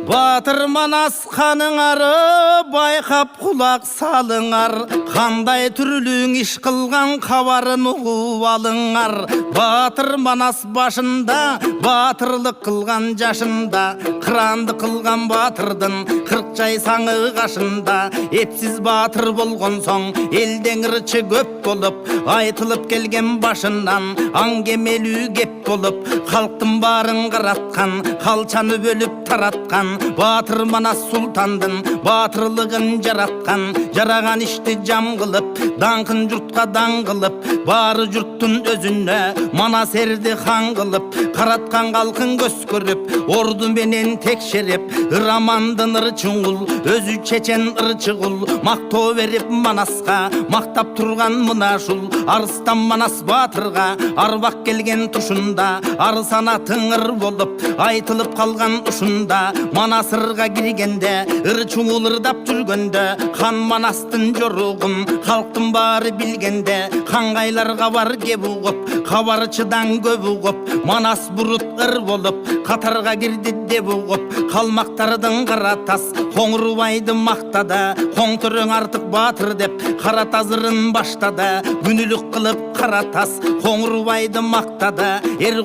Батыр Манас ханыңары байқап құлақ салыңар, қандай түрлің іш қылған хабарын ұғып алыңар. Батыр Манас башында батырлық қылған жашында, қыранды қылған батырдың 40 жай саңы қашында. Епсіз батыр болған соң елден ырчы көп болып, айтылып келген башынан аңгемелі кеп болып, халықтың барын қыратқан, қалчаны бөліп таратқан. Батыр Манас сұлтандың батырлығын жаратқан, жараған ішті жам қылып, даңқын жұртқа даң қылып, бары жұрттың өзіне Манас ерді хан қылып, қаратқан қалқын көз көріп, орды менен текшеріп, рамандын ырчыңғыл, өзі чечен ырчығыл, мақто беріп Манасқа, мақтап тұрған мұнашыл. Арыстан Манас батырға арбақ келген тұшында, ары санатың ыр болып, айтылып қалған ұшында. Манасырға кіргенде, ырчыңғыл ырдап жүргенде, хан Манастың жоруғын халықтың бары білгенде, ханғайларға бар кеп ұғып, хабаршыдан көп ұғып, Манас бұрыт ыр болып, қатарға кірді деп ұғып, қалмақтардың қаратас Қоңырбайды мақтады, қоңтырың артық батыр деп қаратазырын баштады. Күнілік қылып қаратас Қоңырбайды мақтады,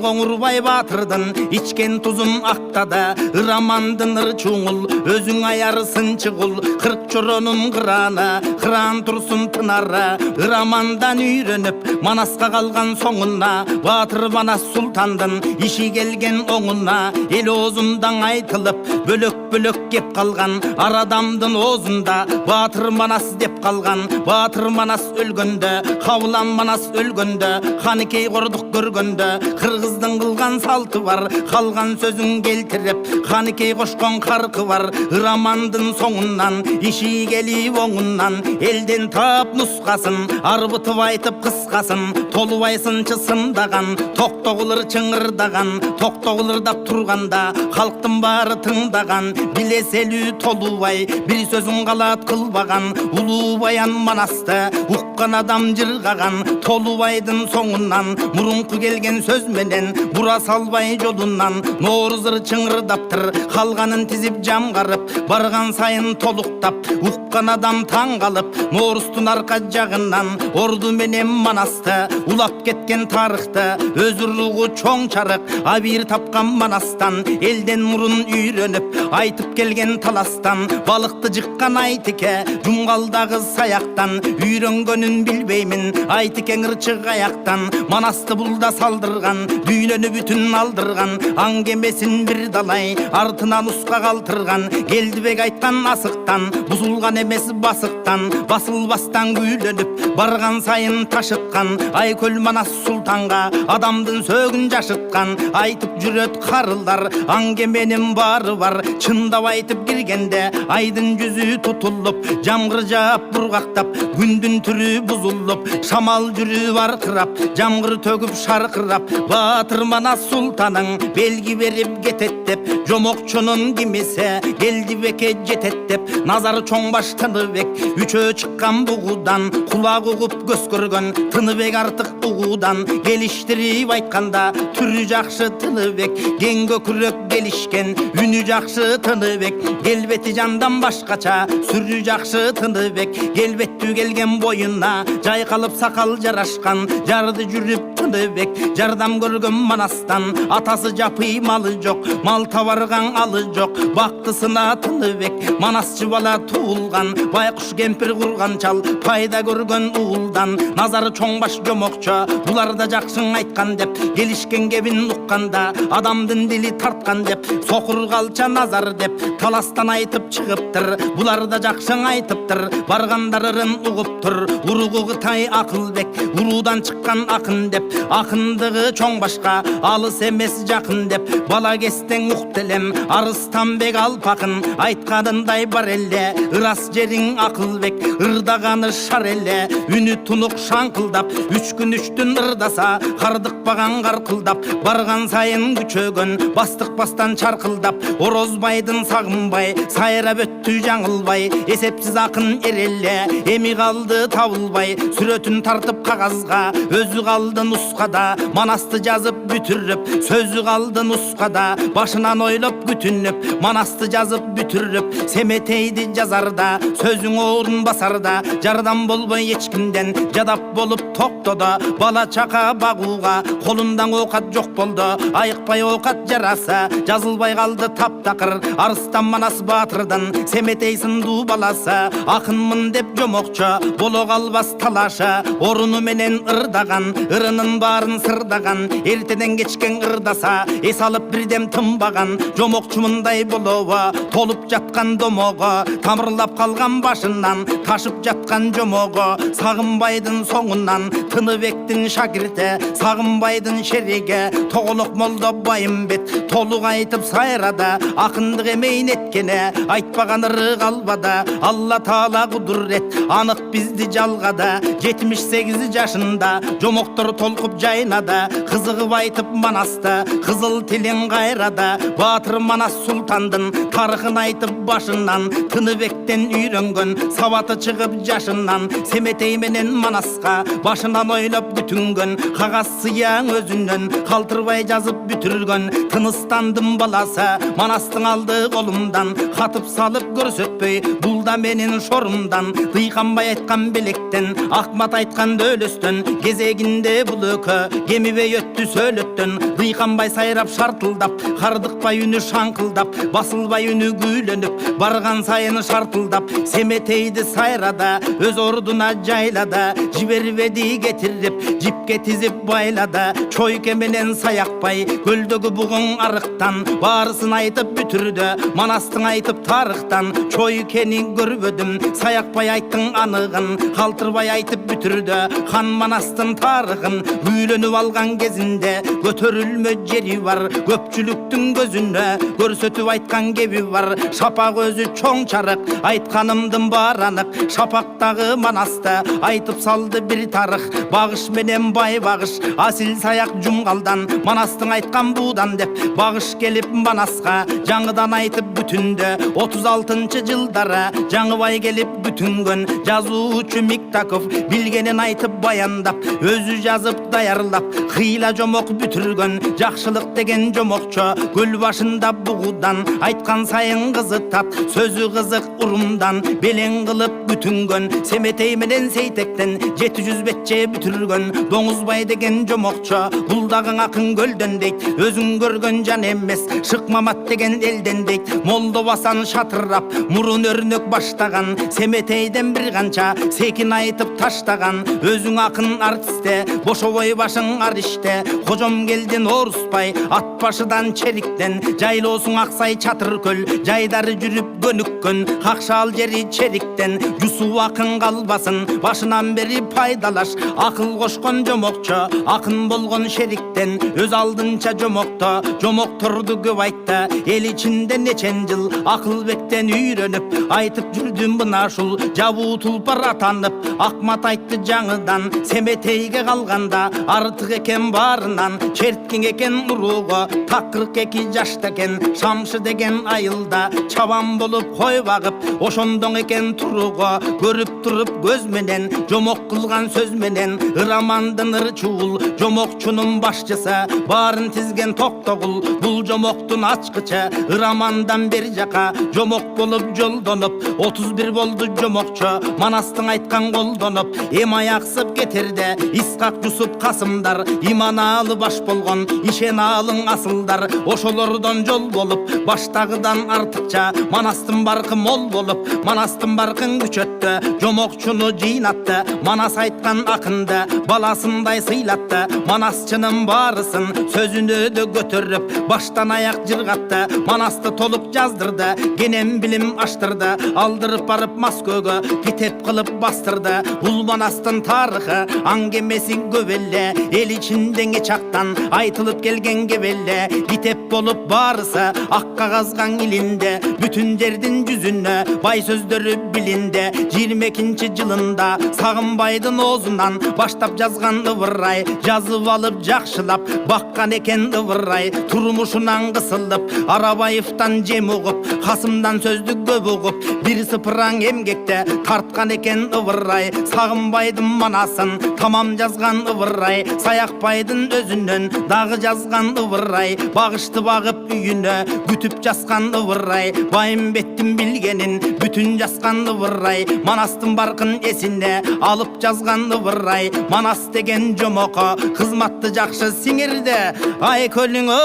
Қоңырбай батырдың ичкен тұзын ақтады. Рамандың ырчыңғыл, өзің аярысын чығыл, 40 жоронын қыраны, қыран тұрсын тынары. Рамандан үйреніп Манасқа қалған соңына, батыр Манас сұлтандың іші келген оңына. Ел озындан айтылып, бөлік-бөлік кеп қалған, арадамдың озында батыр Манас деп қалған. Батыр Манас өлгенде, Қаулан Манас өлгенде, Қанекей қордық көргенде, қырғыздың қылған салты бар, қалған сөзін келтіріп, Қанекей қошқан қарқы бар. Рамандың соңынан іші келі оңынан, елден тап нұсқасын арбытып айтып қысқасын. Толыбайсын чысындаған, тоқтоғылыр чыңырдаған, тоқтоғылырдап тұрғанда халықтың бары тыңдаған. Білеселі Толыбай бір сөзін қалат қылбаған, ұлы баян Манасты ұққан адам жырғаған. Толыбайдың соңынан мұрынқы келген сөзменен бұра салбай жолынан, Наурызыр чыңырдаптыр қалғанын тізіп жамғарып, барған сайын толықтап ұққан адам таң қалып. Наурыздың арқа жағынан орды менен Манасты улап кеткен тарықты, өз ұрлығы чоң чарық абир тапқан Манастан. Елден мұрын үйреніп айтып келген таластан, балықты жыққан Айтеке жұмғалдағы саяқтан. Үйренгенін білбеймін Айтеке ырчық аяқтан. Манасты бұлда салдырған, бүйнені бүтін алдырған, аңгемесін бір далай артынан ұсқа қалтырған. Келдібек айтқан асықтан, бұзылған емес басықтан, басылбастан күйленіп барған сайын ташытқан. Айкөл Манас сұлтанға адамдың сөгін жашытқан, айтып жүрет қарылдар аңгеменің бары бар. Чындап айтып кіргенде айдың жүзі тұтылып, жамғыр жап бұрғақтап, күндің түрі бұзылып, шамал жүрі арқырап, жамғыр төгіп шарқырап. Батыр Манас сұлтаның белгі беріп кететтеп, жомоқшының кемесі Келдібекке жететтеп. Назары чоңбаш Тыныбек үшө шыққан бұғудан, құлақ ұғып көз көрген Тыныбек артық бұғудан. Келіштіріп айтқанда түрі жақшы Тыныбек, кеңгі күрек келішкен үні жақшы Тыныбек. Келбеті жандан башқача сүрі жақшы Тыныбек, келбетті келген бойына жайқалып сақал жарашқан, жарды жүріп Тыныбек. Жардам көрген Манастан атасы жапы малы жоқ, мал табарған алы жоқ, бақтысына Тыныбек. Манасчы бала туылған, байқұш кемпір құрған чал, пайда көрген уылдан. Назары чоңбаш жомоқча, бұлар да жақшың айтқан деп, келішкен кебін ұққанда адамдың дили тартқан деп, соқыр қалча назар деп таластан айтып шығыптыр. Бұлар да жақшың айтыптыр, барғандарырын ұғыптыр. Ұрығы Қытай Ақылбек, ұрудан шыққан ақын деп, ақындығы чоңбашқа алыс емес жақын деп. Бала кестен ұқтелем Арыстанбек Алпақын, айтқанындай бар елде ырас жерің Ақылбек. Ырдағаны шар еле, үні тұнық шаңқылдап, 3 күн 3 түн ырдаса, қардықпаған қарқылдап. шарқылдап, барған сайын күчөгөн, бастық бастан чарқылдап, Орозбайдын сағынбай, сайрап өтті жаңылбай, есепсіз ақын ереле, эми қалды табылбай, сүрөтүн тартып қағазға, өзі қалды нұсқада, Манасты жазып бүтіріп, сөзі қалды нұсқада, башынан ойлап күтініп, Манасты жазып бүтіріп, Семетейді жазарда, сөзің орын басарда, жардан болбай ешкімден, жадап болып тоқтода, бала чақа бағуға, қолындан оқат жоқ болды, айықпай оқат жараса, жазылбай қалды таптақыр, арыстан Манас батырдан, Семетей сынду баласы, ақынмын деп жомоқча, боло қалбас талаша, орыны менен ырдаған, ырынын барын сырдаған, ертеден кечкен ырдаса, ес алып бірдем тымбаған, жомоқчымындай болуы, толып жатқан домоғы, тамырлап қалған башынан, ташып жатқан жомоғы, Сағынбайдың соңынан, Тыныбектің шакірті, Сағынбайдың шереге, тоғылық молда байымбет, толық айтып сайрада, ақындық емейін еткені, айтпаған ыры қалбада, Алла Таала құдырет, анық бізді жалғада, 78 жашында, жомоқтыр толқып жайнада, қызығып айтып Манасты, қызыл тілен қайрада, батыр Манас сұлтандың, тарихын айтып башынан, Тыныбектен үйренген, сауаты шығып жашынан, Семетей менен Манасқа, башынан ойлап бүтінген, қағаз сияң өзінен, қалтырбай жазып бүтірген, тыныстандым баласы, Манастың алды қолымдан, қатып салып көрсетпей, бұл да менен шорымдан, Дыйқанбай айтқан белектен, Ақмат айтқан өлістен, кезегінде бұл өкі, кемібей өтті сөйлеттен, Дыйқанбай сайрап шартылдап, қардықпай үні шаңқылдап, басылбай үні күйленіп, барған сайын шартылдап, Семетейді сайрада, өз ордуна жайлада, жібербеді кетіріп, жіпке тізіп байлада, чойке менен саяқпай, көлдегі бұғын арықтан, барысын айтып бүтірді, Манастың айтып тарықтан, чойкені көрбөдім, саяқпай айттың анығын, қалтырбай айтып бүтірді, хан Манастың тарығын, үйленіп алған кезінде, көтерілме жері бар, көпчіліктің көзіне, көрсетіп айтқан кеби бар, шапақ өзі чоң чарық, айтқанымдың бар анық, шапақтағы Манасты, айтып салды бір тарық, бағыш менен бай бағыш, асил саяқ жұмғалдан, Манастың айтқан будан деп, бағыш келіп Манасқа, жаңыдан айтып бүтінді, 36-шы жылдары, жаңыбай келіп бүтінген, жазуучу Миктаков, білгенен айтып баяндап, өзі жазып даярлап, қила жомоқ бүтірген, жақшылық деген жомоқчы, гүл башында бұғудан, айтқан сайын қызытап, сөзі қызық ұрымдан, белең қылып бүтінген, Семетей менен Сейтектен, 700 бетче бүтірген, Доңызбай деген жомоқчы, бұлдағың ақын көлден дейт, өзің көрген жан емес, Шықмамат деген елден дейт, молды басан шатыррап, мұрын өрнөк баштаған, Семетейден бір қанша, секін айтып таштаған, өзің ақын артисте, бошовой башың ариште, қожом келден орыспай, ат башыдан чериктен, жайлосың ақсай чатыр көл, жайдары жүріп көніккөн, қақшал жері чериктен, жусу ақын қалбасын, башынан бері пайдалаш, ақыл қошқан жомоқчы, ақын болған шериктен, өз алдынша жомоқта, жомоқ тұрды көп айтты, ел ішінде нечен жыл, ақылбектен үйреніп, айтып жүрдім бұнашыл, жабу тұлпар атанып, Ақмат айтты жаңыдан, Семетейге қалғанда, артық екен барынан, черткен екен ұруғы, тақырық еки жаштакен, шамшы деген айылда, чабан болып қой бағып, ошондоң екен тұруғы, көріп тұрып көзменен, жомоқ қылған сөзменен, ырамандын ыр чуыл, жомоқчунун башчысы, барын тізген тоқтоғыл, бұл жомоқтың ачқычы, ырамандан бер жақа, жомоқ болып жолдонып, 31 болды жомоқчы, Манастың айтқан қолдонып, ем аяқсып кетерде, Исқақ Жусуп Қасымдар, иманалы баш болған, ишен алың асылдар, ошолордан жол болып, баштағыдан артықча, Манастың барқы мол болып, Манастың барқын күчөтті, жомоқчуны жинатты, Манас айтқан ақынды, баласындай сыйлатты, Манасчының барысын, сөзіні ді көтеріп, баштан аяқ жырғатты, Манасты толып жаздырды, генем білім аштырды, алдырып барып Москөге, кетеп қылып бастырды, бұл Манастын тарыхы аңгемеси көп эле, эл ичиндеги чактан айтылып келген кебеле. Китеп болуп барысы ак кагазган илинде, бүтүн жердин жүзүнө бай сөздөрү билинде. 22-нчи жылында Сагынбайдын оозунан баштап жазган ыбырай, жазып алып жакшылап баккан экен ыбырай. Турмушунан кысылып Арабаевтан жем угуп, Касымдан сөздү көп угуп, бир сыпыраң эмгекте тарткан экен ыбырай. Сагынбайдын манасын тамам жазган ыбырай, Саякбайдын өзүнөн дагы жазган ыбырай. Багышты багып үйүнө күтүп жазган ыбырай, Байымбеттин билгенин бүтүн жазган ыбырай. Манастын баркын эсине алып жазган ыбырай. Манас деген жомоко кызматты жакшы сиңирде, Айкөлүңө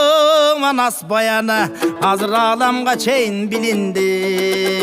Манас баяны азыр аламга чейин билинди.